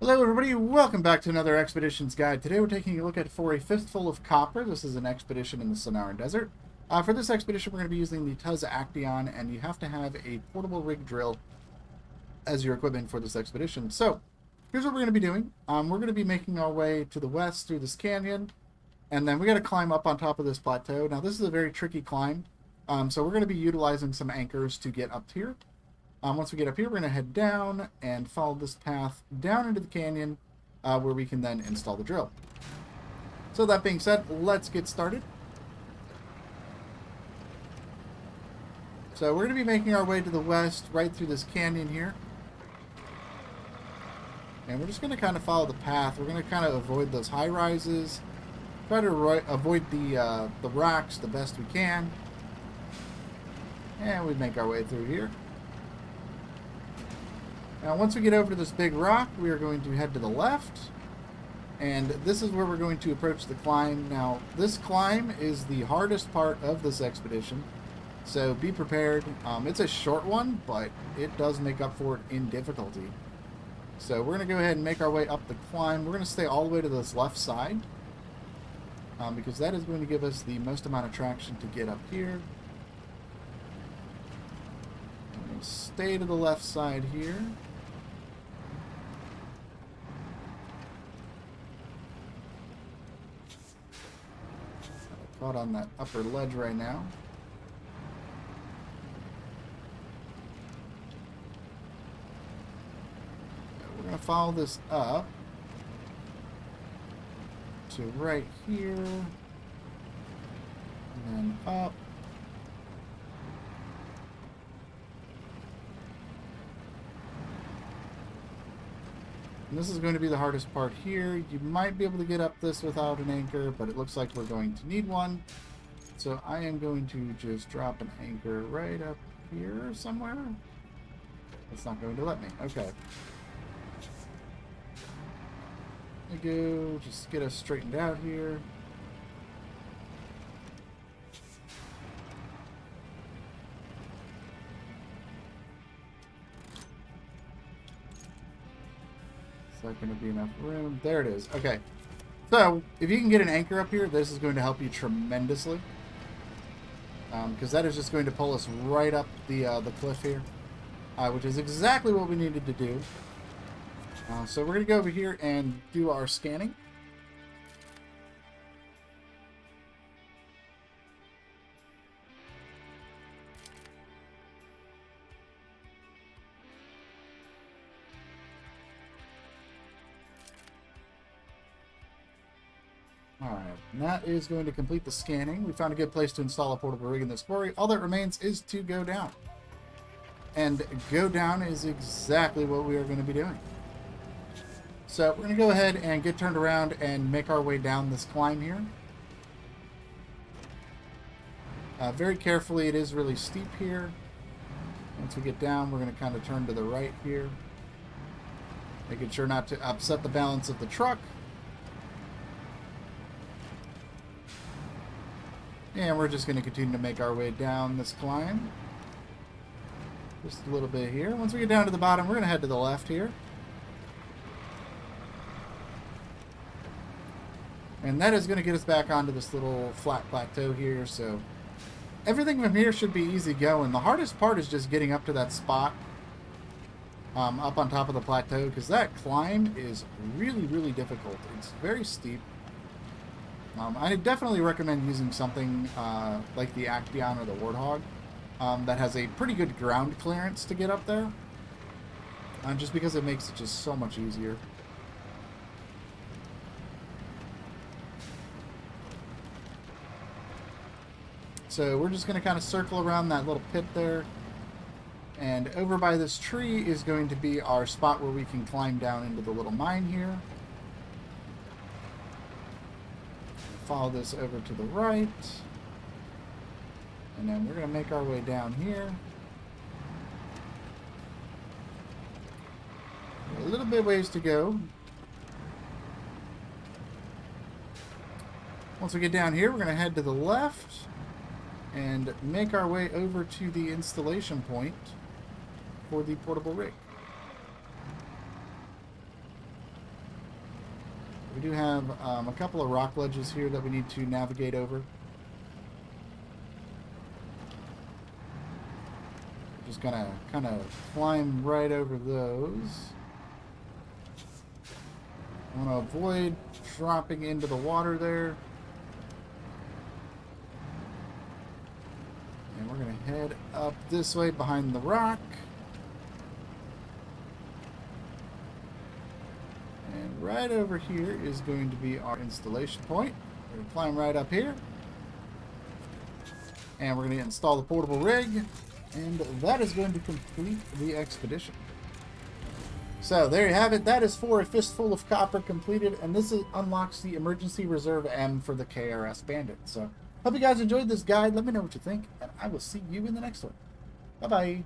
Hello everybody, welcome back to another Expeditions Guide. Today we're taking a look at For a Fistful of Copper. This is an expedition in the Sonoran Desert. For this expedition we're going to be using the Tuz Acteon, and you have to have a portable rig drill as your equipment for this expedition. So, here's what we're going to be doing. We're going to be making our way to the west through this canyon, and then we got to climb up on top of this plateau. Now this is a very tricky climb, so we're going to be utilizing some anchors to get up here. Once we get up here, we're going to head down and follow this path down into the canyon where we can then install the drill. So that being said, let's get started. So we're going to be making our way to the west right through this canyon here. And we're just going to kind of follow the path. We're going to kind of avoid those high rises. Try to avoid the rocks the best we can. And we make our way through here. Now, once we get over to this big rock, we are going to head to the left. And this is where we're going to approach the climb. Now, this climb is the hardest part of this expedition. So be prepared. It's a short one, but it does make up for it in difficulty. So we're going to go ahead and make our way up the climb. We're going to stay all the way to this left side. Because that is going to give us the most amount of traction to get up here. Stay to the left side here. Caught on that upper ledge right now. We're going to follow this up to right here, and then up. And this is going to be the hardest part here. You might be able to get up this without an anchor, but it looks like we're going to need one. So I am going to just drop an anchor right up here somewhere. It's not going to let me. Okay. There we go. Just get us straightened out here. Not going to be enough room. There it is. Okay. So, if you can get an anchor up here, this is going to help you tremendously. Because that is just going to pull us right up the cliff here. Which is exactly what we needed to do. So we're going to go over here and do our scanning. Alright, and that is going to complete the scanning. We found a good place to install a portable rig in this quarry. All that remains is to go down. And go down is exactly what we are going to be doing. So we're going to go ahead and get turned around and make our way down this climb here. Very carefully, it is really steep here. Once we get down, we're going to kind of turn to the right here. Making sure not to upset the balance of the truck. And we're just going to continue to make our way down this climb. Just a little bit here. Once we get down to the bottom, we're going to head to the left here. And that is going to get us back onto this little flat plateau here. So everything from here should be easy going. The hardest part is just getting up to that spot up on top of the plateau, because that climb is really, really difficult. It's very steep. I definitely recommend using something like the Acteon or the Warthog that has a pretty good ground clearance to get up there. Just because it makes it just so much easier. So we're just going to kind of circle around that little pit there. And over by this tree is going to be our spot where we can climb down into the little mine here. Follow this over to the right. And then we're going to make our way down here. A little bit ways to go. Once we get down here, we're going to head to the left and make our way over to the installation point for the portable rig. We do have a couple of rock ledges here that we need to navigate over. Just gonna kind of climb right over those. I want to avoid dropping into the water there. And we're going to head up this way behind the rock. And right over here is going to be our installation point. We're going to climb right up here. And we're going to install the portable rig. And that is going to complete the expedition. So there you have it. That is for a Fistful of Copper completed. And this unlocks the Emergency Reserve M for the KRS Bandit. So hope you guys enjoyed this guide. Let me know what you think. And I will see you in the next one. Bye-bye.